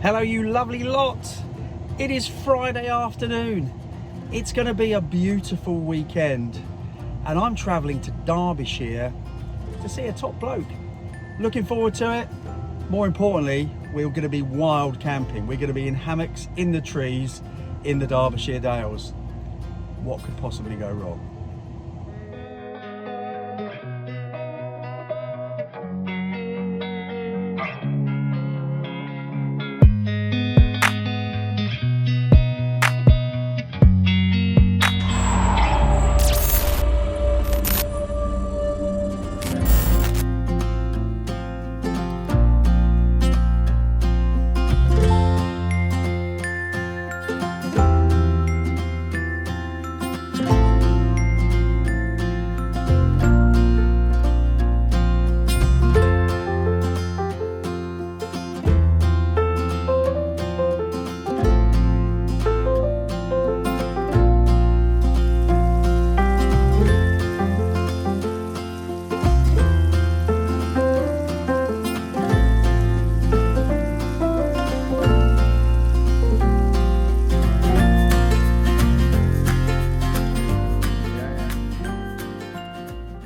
Hello you lovely lot. It is Friday afternoon. It's going to be a beautiful weekend and I'm travelling to Derbyshire to see a top bloke. Looking forward to it. More importantly, we're going to be wild camping. We're going to be in hammocks in the trees in the Derbyshire Dales. What could possibly go wrong?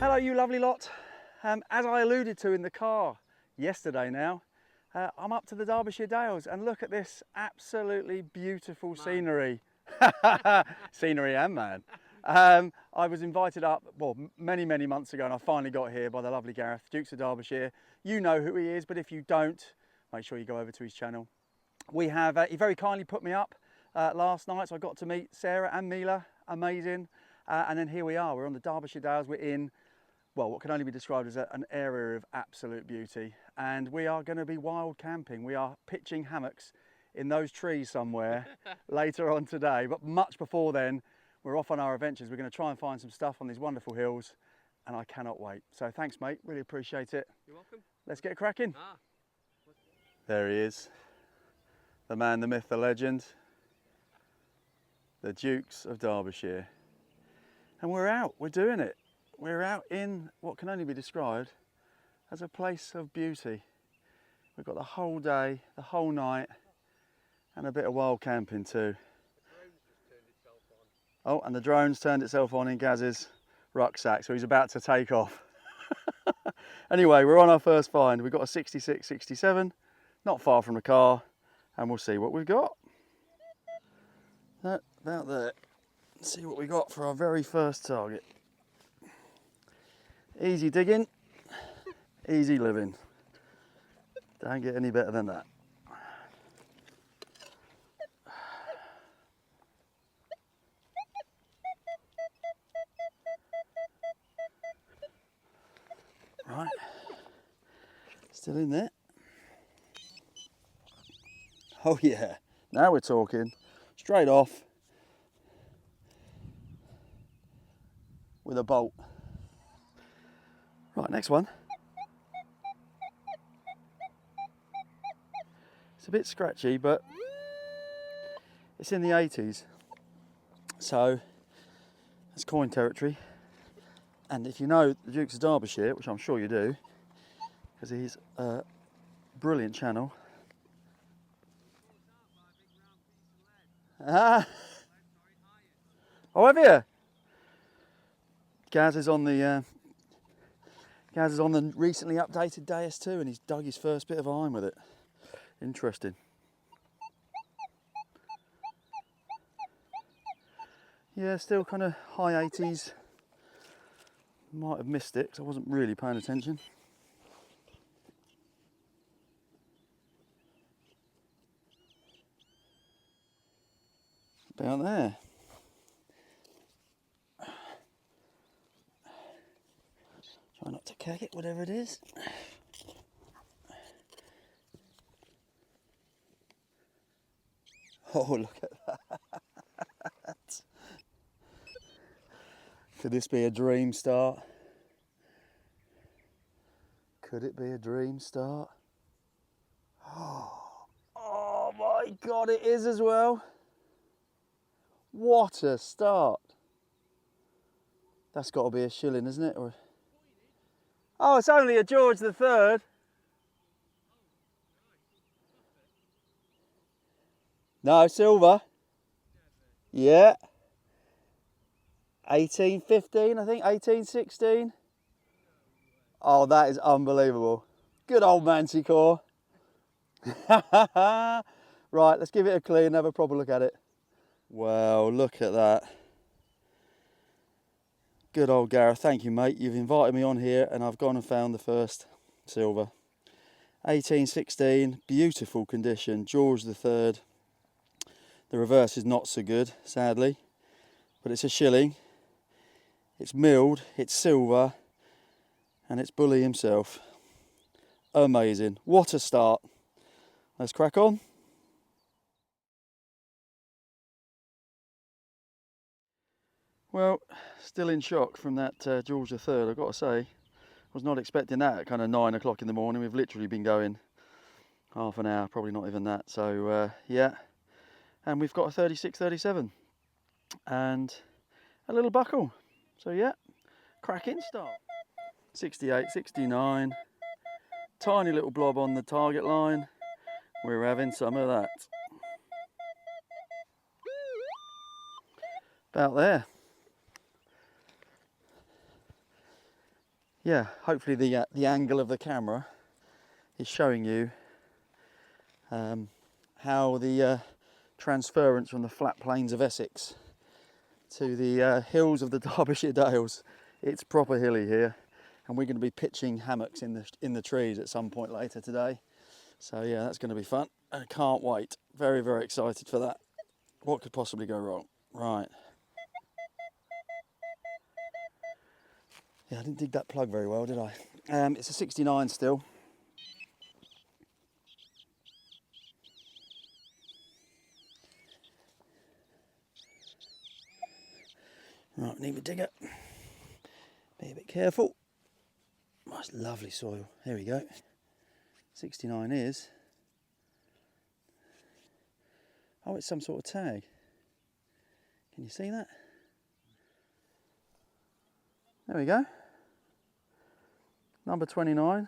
Hello you lovely lot. As I alluded to in the car yesterday now, I'm up to the Derbyshire Dales and look at this absolutely beautiful scenery. Scenery and man. I was invited up, well, many months ago, and I finally got here by the lovely Gareth, Dukes of Derbyshire. You know who he is, but if you don't, make sure you go over to his channel. We have, he very kindly put me up last night, so I got to meet Sarah and Mila, amazing. And then here we are, we're on the Derbyshire Dales, we're in, well, what can only be described as an area of absolute beauty. And we are going to be wild camping. We are pitching hammocks in those trees somewhere later on today. But much before then, we're off on our adventures. We're going to try and find some stuff on these wonderful hills. And I cannot wait. So thanks, mate. Really appreciate it. You're welcome. Let's get cracking. There he is. The man, the myth, the legend. The Dukes of Derbyshire. And we're out. We're doing it. We're out in what can only be described as a place of beauty. We've got the whole day, the whole night, and a bit of wild camping too. Oh, and the drone's turned itself on in Gaz's rucksack, so he's about to take off. Anyway, we're on our first find. We've got a 66, 67, not far from the car, and we'll see what we've got. About there. Let's see what we got for our very first target. Easy digging, easy living. Don't get any better than that. Right, still in there. Oh yeah, now we're talking. Straight off with a bolt. Right, next one. It's a bit scratchy, but it's in the 80s. So it's coin territory. And if you know the Dukes of Derbyshire, which I'm sure you do, because he's a brilliant channel. Ah. Oh, have you? Gaz is on the recently updated DS2 and he's dug his first bit of iron with it. Interesting. Yeah, still kind of high 80s. Might have missed it because I wasn't really paying attention. About there. Try not to kick it, whatever it is. Oh, look at that. Could this be a dream start? Could it be a dream start? Oh my God, it is as well. What a start. That's got to be a shilling, isn't it? Or... Oh, it's only a George the Third. No, silver. Yeah. 1815, I think, 1816. Oh, that is unbelievable. Good old Manticore. Right, let's give it a clean and have a proper look at it. Well, look at that. Good old Gareth, thank you mate. You've invited me on here and I've gone and found the first silver. 1816, beautiful condition, George III. The reverse is not so good, sadly, but it's a shilling. It's milled, it's silver, and it's Bully himself. Amazing, what a start. Let's crack on. Well, still in shock from that George III, I've got to say. I was not expecting that at kind of 9 o'clock in the morning. We've literally been going half an hour, probably not even that. So yeah, and we've got a 36-37 and a little buckle. So yeah, cracking start. 68, 69, tiny little blob on the target line. We're having some of that. About there. Yeah, hopefully the angle of the camera is showing you how the transference from the flat plains of Essex to the hills of the Derbyshire Dales. It's proper hilly here, and we're going to be pitching hammocks in the trees at some point later today. So yeah, that's going to be fun. I can't wait. Very, very excited for that. What could possibly go wrong? Right. Yeah, I didn't dig that plug very well, did I? It's a 69 still. Right, need a digger. Be a bit careful. Nice, lovely soil. Here we go. 69 is. Oh, it's some sort of tag. Can you see that? There we go. Number 29.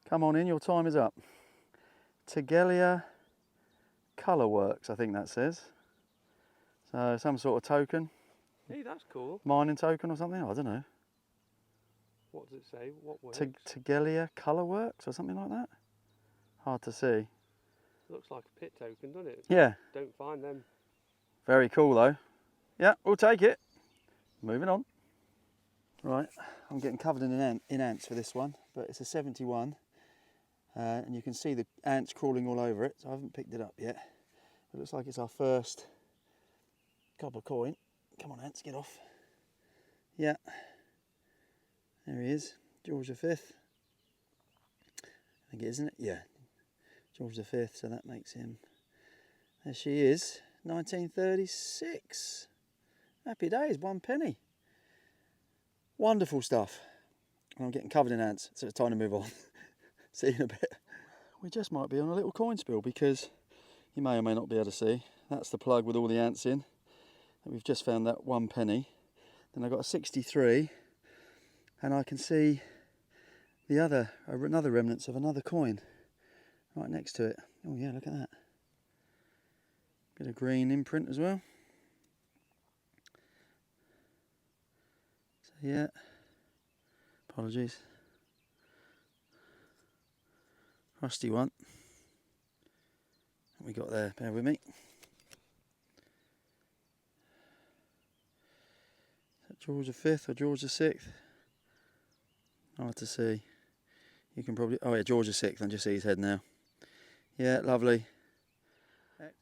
Come on in, your time is up. Tegelia Colourworks, I think that says. So some sort of token. Hey, that's cool. Mining token or something? I don't know. What does it say? What works? Tegelia Colourworks or something like that? Hard to see. It looks like a pit token, doesn't it? Yeah. Don't find them. Very cool though. Yeah, we'll take it. Moving on. Right, I'm getting covered in ants for this one, but it's a 71. And you can see the ants crawling all over it, so I haven't picked it up yet. It looks like it's our first copper coin. Come on ants, get off. Yeah, there he is, George V. I think it is, isn't it? Yeah, George V, so that makes him, there she is, 1936. Happy days, 1 penny. Wonderful stuff. And I'm getting covered in ants, so it's time to move on. See you in a bit. We just might be on a little coin spill because you may or may not be able to see. That's the plug with all the ants in. And we've just found that 1 penny. Then I've got a 63, and I can see the another remnants of another coin right next to it. Oh yeah, look at that. Bit of green imprint as well. So yeah, apologies. Rusty one. What we got there? Bear with me. Is that George V or George VI? Hard to see. You can probably. Oh yeah, George VI. I can just see his head now. Yeah, lovely.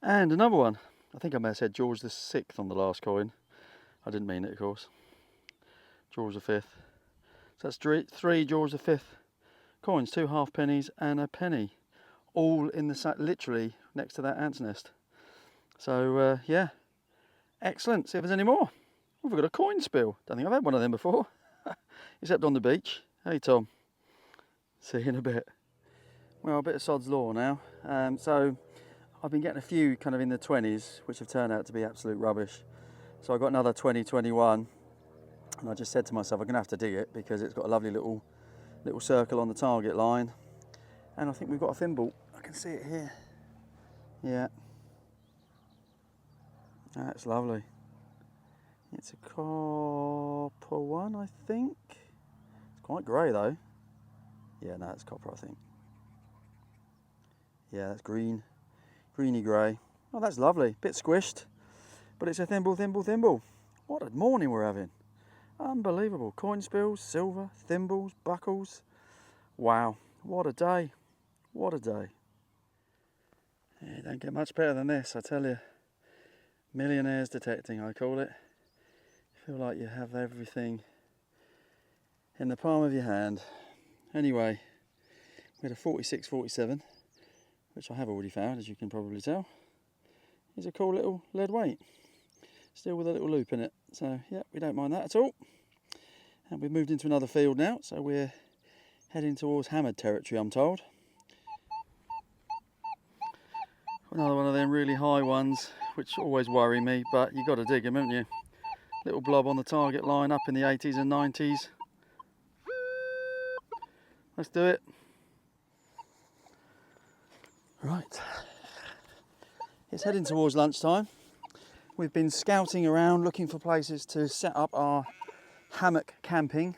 And another one. I think I may have said George VI on the last coin. I didn't mean it, of course. George V. So that's three George V coins, 2 halfpennies and a penny, all in the literally next to that ant's nest. So yeah, excellent. See if there's any more. Oh, we've got a coin spill. Don't think I've had one of them before, except on the beach. Hey Tom, see you in a bit. Well, a bit of sod's law now. So I've been getting a few kind of in the 20s, which have turned out to be absolute rubbish. So I got another 2021, and I just said to myself, I'm gonna have to dig it because it's got a lovely little circle on the target line, and I think we've got a thimble. I can see it here. Yeah, That's lovely. It's a copper one, I think. It's quite grey though. Yeah, no, it's copper, I think. Yeah, that's green, greeny grey. Oh, that's lovely. Bit squished, but it's a thimble, thimble, thimble. What a morning we're having. Unbelievable. Coin spills, silver, thimbles, buckles. Wow, what a day. What a day. Yeah, you don't get much better than this, I tell you. Millionaires detecting, I call it. You feel like you have everything in the palm of your hand. Anyway, we had a 46-47, which I have already found, as you can probably tell. It's a cool little lead weight, still with a little loop in it. So yeah, we don't mind that at all. And we've moved into another field now, so we're heading towards hammered territory, I'm told. Another one of them really high ones, which always worry me, but you've got to dig them, haven't you? Little blob on the target line up in the 80s and 90s. Let's do it. Right. It's heading towards lunchtime. We've been scouting around looking for places to set up our hammock camping.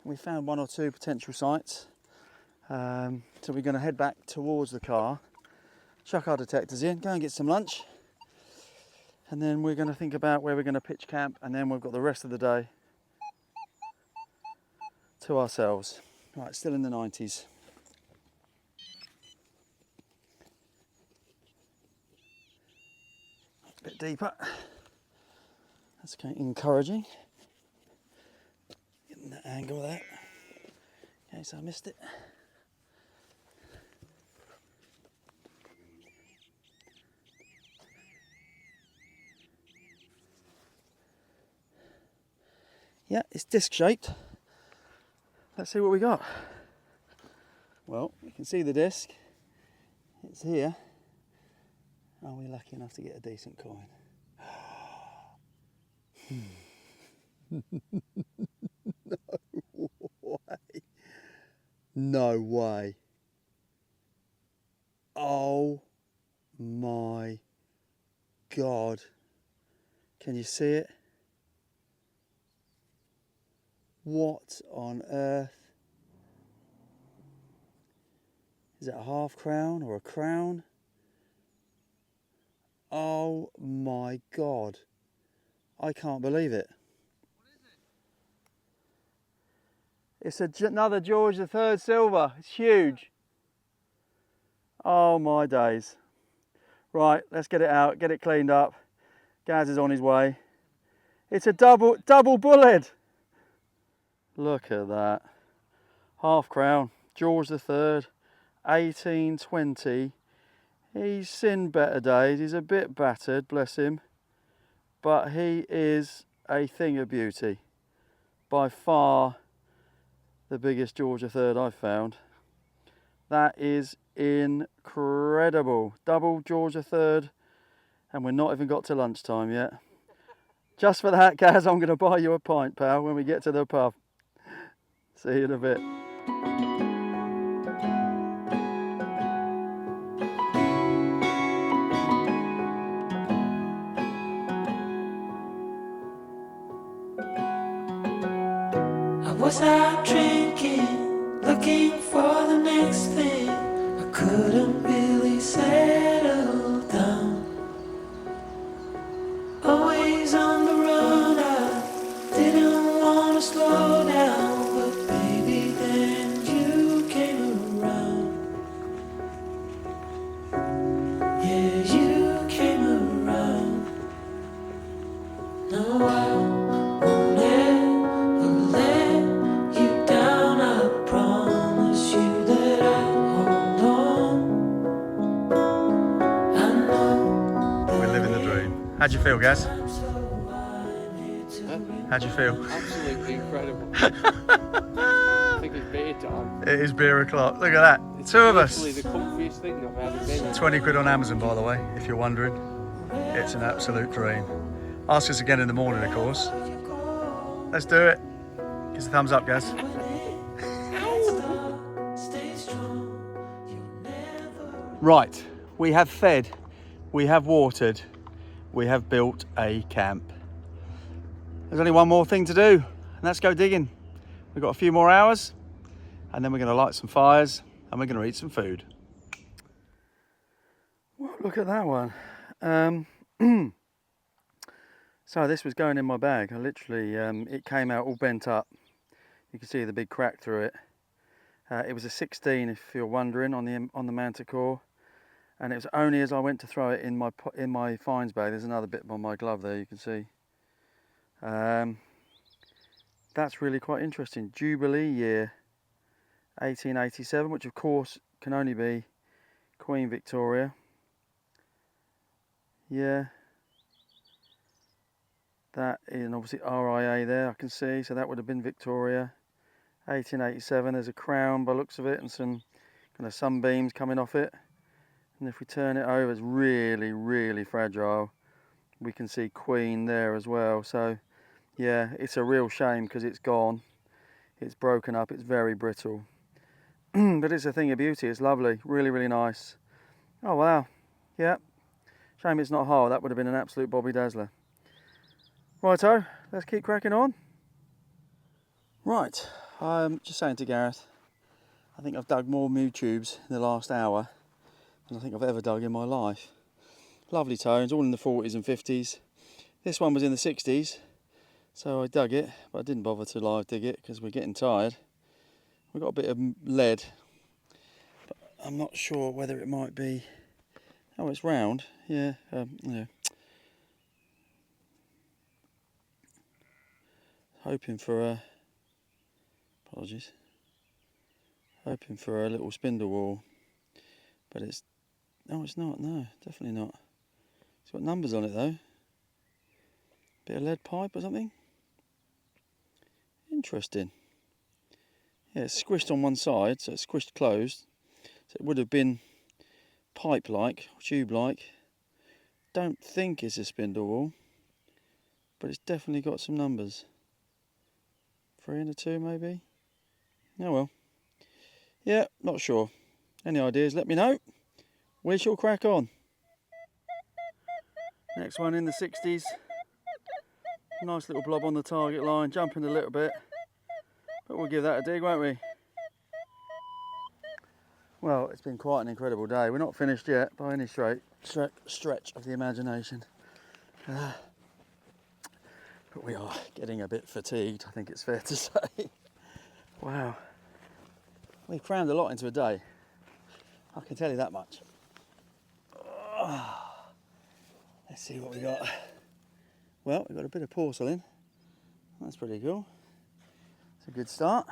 We found one or two potential sites. So we're going to head back towards the car, chuck our detectors in, go and get some lunch. And then we're going to think about where we're going to pitch camp, and then we've got the rest of the day to ourselves. Right, still in the 90s. A bit deeper. That's kind of encouraging. Getting that angle there, in case I missed it. Yeah, it's disc shaped. Let's see what we got. Well, you can see the disc. It's here. Are we lucky enough to get a decent coin? No way. No way. Oh my God. Can you see it? What on earth? Is it a half crown or a crown? Oh my God. I can't believe it. What is it? It's another George III silver. It's huge. Oh my days. Right, let's get it out, get it cleaned up. Gaz is on his way. It's a double bullet. Look at that. Half crown, George III, 1820. He's seen better days. He's a bit battered, bless him. But he is a thing of beauty. By far the biggest George III I've found. That is incredible. Double George III, and we're not even got to lunchtime yet. Just for that, Gaz, I'm going to buy you a pint, pal, when we get to the pub. See you in a bit. I was out drinking, looking for the next thing. I couldn't really settle down. Always on the run, I didn't want to slow down. But baby, then you came around. Yeah, you came around. No, I won't ever let you down. I promise you that I'll hold on. I know. We're living the dream. How'd you feel, Gaz? How'd you feel? Absolutely incredible. I think it's beer time. It is beer o'clock. Look at that. It's Two of us. literally the comfiest thing I've ever been in. 20 quid on Amazon, by the way, if you're wondering. It's an absolute dream. Ask us again in the morning, of course. Let's do it. Give us a thumbs up, Gaz. Right, we have fed, we have watered, we have built a camp. There's only one more thing to do, and that's go digging. We've got a few more hours, and then we're going to light some fires, and we're going to eat some food. Well, look at that one. So this was going in my bag. I literally, it came out all bent up. You can see the big crack through it. It was a 16, if you're wondering, on the Manticore, and it was only as I went to throw it in my finds bag. There's another bit on my glove there, you can see. That's really quite interesting. Jubilee year 1887, which of course can only be Queen Victoria. Yeah, that is obviously RIA there, I can see, so that would have been Victoria. 1887, there's a crown by the looks of it and some kind of sunbeams coming off it. And if we turn it over, it's really, really fragile. We can see Queen there as well. So yeah, it's a real shame because it's gone. It's broken up, it's very brittle. But it's a thing of beauty, it's lovely, really, really nice. Oh wow, yeah. Shame it's not hard, that would have been an absolute Bobby Dazzler. Righto, let's keep cracking on. Right, I'm just saying to Gareth, I think I've dug more mew tubes in the last hour than I think I've ever dug in my life. Lovely tones, all in the 40s and 50s. This one was in the 60s, so I dug it, but I didn't bother to live dig it because we're getting tired. We've got a bit of lead, but I'm not sure whether it might be... Oh, it's round, yeah, yeah. Hoping for a... Apologies. Hoping for a little spindle whorl, but it's... Oh, it's not, no, definitely not. It's got numbers on it though. Bit of lead pipe or something. Interesting. Yeah, it's squished on one side, so it's squished closed. So it would have been pipe-like, tube-like. Don't think it's a spindle whorl, but it's definitely got some numbers. 3 and a 2 maybe. Oh well. Yeah, not sure. Any ideas, let me know. We shall crack on. Next one in the 60s. Nice little blob on the target line, jumping a little bit. But we'll give that a dig, won't we? Well, it's been quite an incredible day. We're not finished yet by any stretch of the imagination. But we are getting a bit fatigued, I think it's fair to say. Wow. We've crammed a lot into a day. I can tell you that much. Let's see what we got. Well, we've got a bit of porcelain. That's pretty cool. It's a good start.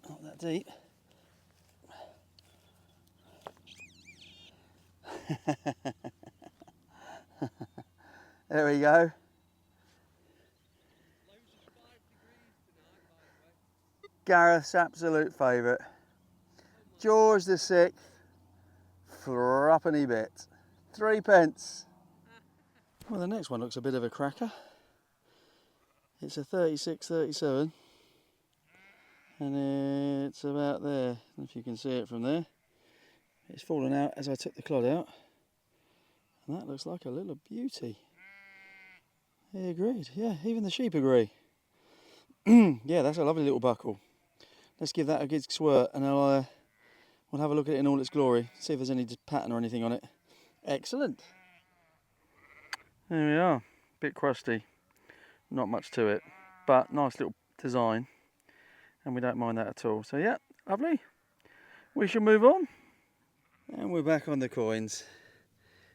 Not that deep. There we go. Gareth's absolute favourite. George the 6th, threepenny bit. 3p. Well, the next one looks a bit of a cracker. It's a 36-37. And it's about there. I don't know if you can see it from there. It's fallen out as I took the clod out. And that looks like a little beauty. He agreed, yeah, even the sheep agree. Yeah, that's a lovely little buckle. Let's give that a good squirt and we'll have a look at it in all its glory, see if there's any pattern or anything on it. Excellent. There we are, bit crusty, not much to it, but nice little design, and we don't mind that at all. So yeah, lovely. We shall move on. And we're back on the coins.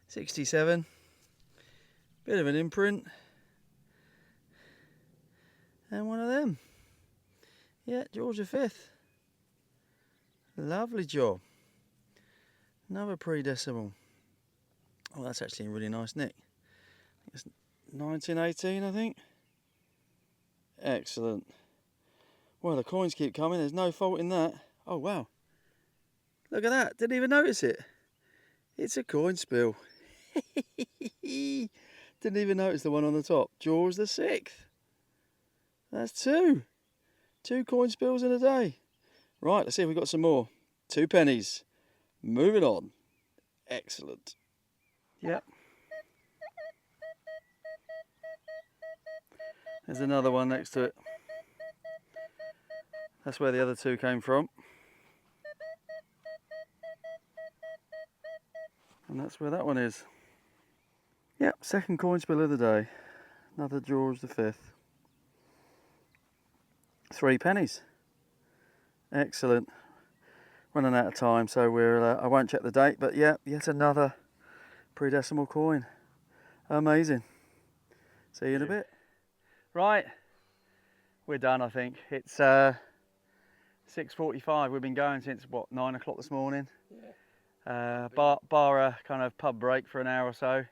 67, bit of an imprint. And one of them. Yeah, George V. Lovely job. Another pre-decimal. Oh, that's actually in really nice nick. It's 1918, I think. Excellent. Well, the coins keep coming. There's no fault in that. Oh, wow. Look at that. Didn't even notice it. It's a coin spill. Didn't even notice the one on the top. George the 6th. That's two. 2 coin spills in a day. Right, let's see if we've got some more. 2 pennies. Moving on. Excellent. Yep. There's another one next to it. That's where the other 2 came from. And that's where that one is. Yep, second coin spill of the day. Another George V. 3 pennies. Excellent. Running out of time, so I won't check the date, but yeah, yet another pre-decimal coin. Amazing. See you in a bit. Right, we're done, I think. It's 6:45. We've been going since, what, 9 o'clock this morning? Yeah. Bar a kind of pub break for an hour or so.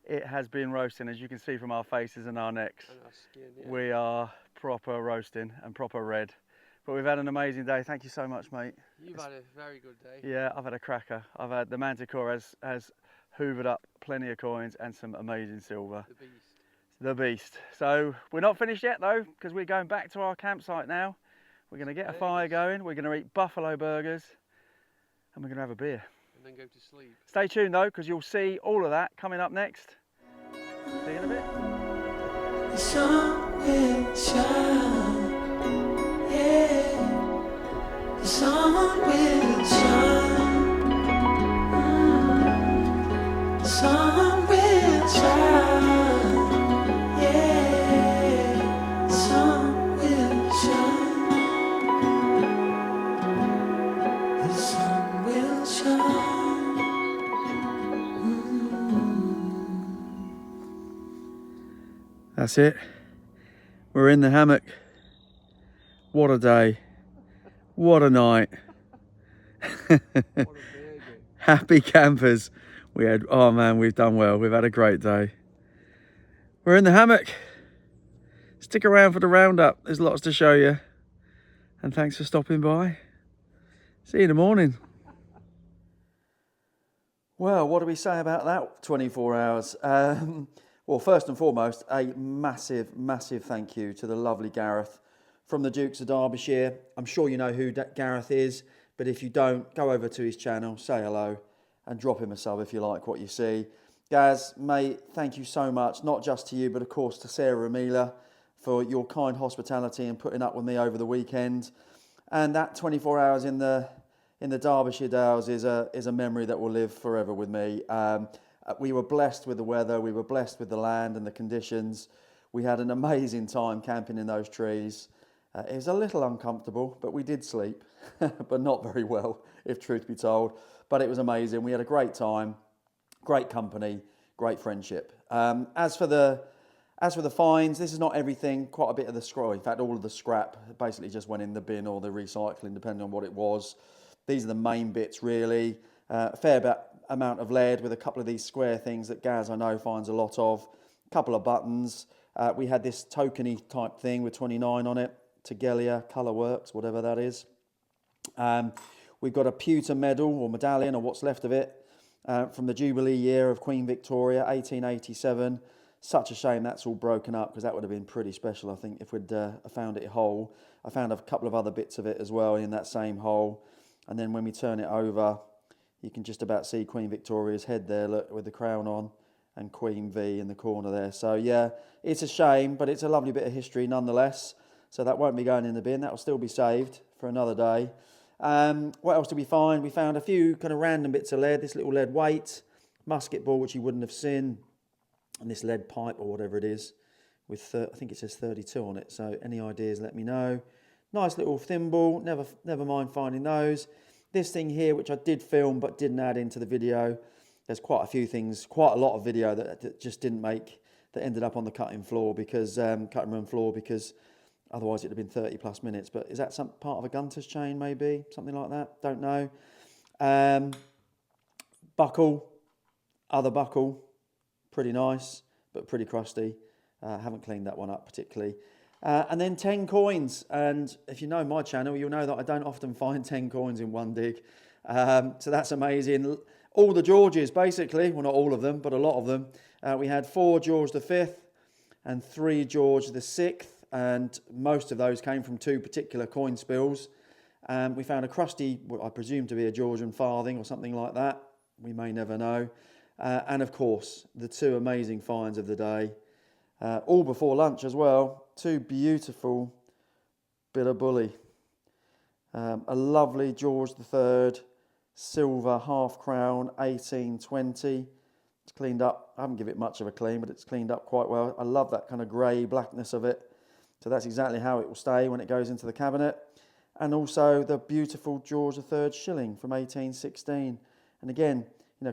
It has been roasting, as you can see from our faces and our necks. And our skin, yeah. We are proper roasting and proper red. But we've had an amazing day. Thank you so much, mate. You've had a very good day. Yeah, I've had a cracker. I've had the Manticore has hoovered up plenty of coins and some amazing silver. The beast. The beast. So we're not finished yet though, because we're going back to our campsite now. We're going to get a fire going. We're going to eat buffalo burgers, and we're going to have a beer. And then go to sleep. Stay tuned though, because you'll see all of that coming up next. See you in a bit. The sun will shine, yeah. The sun will shine. The sun will shine, yeah. The sun will shine. The sun will shine. That's it. We're in the hammock. What a day. What a night. What a burger. Happy campers. Oh man, we've done well. We've had a great day. We're in the hammock. Stick around for the roundup. There's lots to show you. And thanks for stopping by. See you in the morning. Well, what do we say about that 24 hours? Well, first and foremost, a massive, massive thank you to the lovely Gareth from the Dukes of Derbyshire. I'm sure you know who Gareth is, but if you don't, go over to his channel, say hello, and drop him a sub if you like what you see. Gaz, mate, thank you so much, not just to you, but of course to Sarah Amila for your kind hospitality and putting up with me over the weekend. And that 24 hours in the Derbyshire Dales is a memory that will live forever with me. We were blessed with the weather, we were blessed with the land and the conditions. We had an amazing time camping in those trees. It was a little uncomfortable, but we did sleep, but not very well, if truth be told. But it was amazing. We had a great time, great company, great friendship. As for the finds, this is not everything. Quite a bit of the scrap, in fact, all of the scrap basically just went in the bin or the recycling, depending on what it was. These are the main bits, really. A fair amount of lead with a couple of these square things that Gaz, I know, finds a lot of. A couple of buttons. We had this tokeny type thing with 29 on it. Tegelia, Colourworks, whatever that is. We've got a pewter medal or medallion or what's left of it from the Jubilee year of Queen Victoria, 1887. Such a shame that's all broken up, because that would have been pretty special, I think, if we'd found it whole. I found a couple of other bits of it as well in that same hole. And then when we turn it over, you can just about see Queen Victoria's head there, look, with the crown on, and Queen V in the corner there. So yeah, it's a shame, but it's a lovely bit of history nonetheless. So that won't be going in the bin. That will still be saved for another day. What else did we find? We found a few kind of random bits of lead. This little lead weight, musket ball, which you wouldn't have seen, and this lead pipe or whatever it is, with I think it says 32 on it. So any ideas, let me know. Nice little thimble. Never mind finding those. This thing here, which I did film but didn't add into the video. There's quite a few things, quite a lot of video that just didn't make, that ended up on the cutting room floor, because otherwise it'd have been 30 plus minutes. But is that some part of a gunter's chain, maybe? Something like that? Don't know. Buckle, other buckle, pretty nice, but pretty crusty. Haven't cleaned that one up particularly. And then 10 coins. And if you know my channel, you'll know that I don't often find 10 coins in one dig. So that's amazing. All the Georges, basically. Well, not all of them, but a lot of them. We had 4 George V and 3 George VI. And most of those came from 2 particular coin spills. We found a crusty, what I presume to be a Georgian farthing or something like that. We may never know. And of course, the two amazing finds of the day, all before lunch as well. Two beautiful bit of bully. A lovely George III silver half crown 1820. It's cleaned up. I haven't given it much of a clean, but it's cleaned up quite well. I love that kind of grey blackness of it. So that's exactly how it will stay when it goes into the cabinet. And also the beautiful George III shilling from 1816. And again,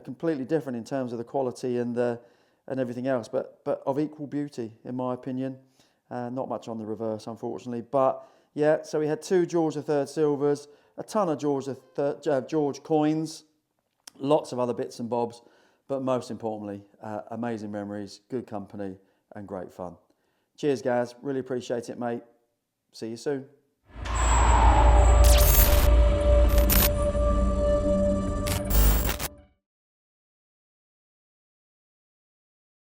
completely different in terms of the quality and everything else, but of equal beauty, in my opinion. Not much on the reverse, unfortunately. But yeah, so we had two George III silvers, a ton of George coins, lots of other bits and bobs, but most importantly, amazing memories, good company, and great fun. Cheers, Gaz. Really appreciate it, mate. See you soon.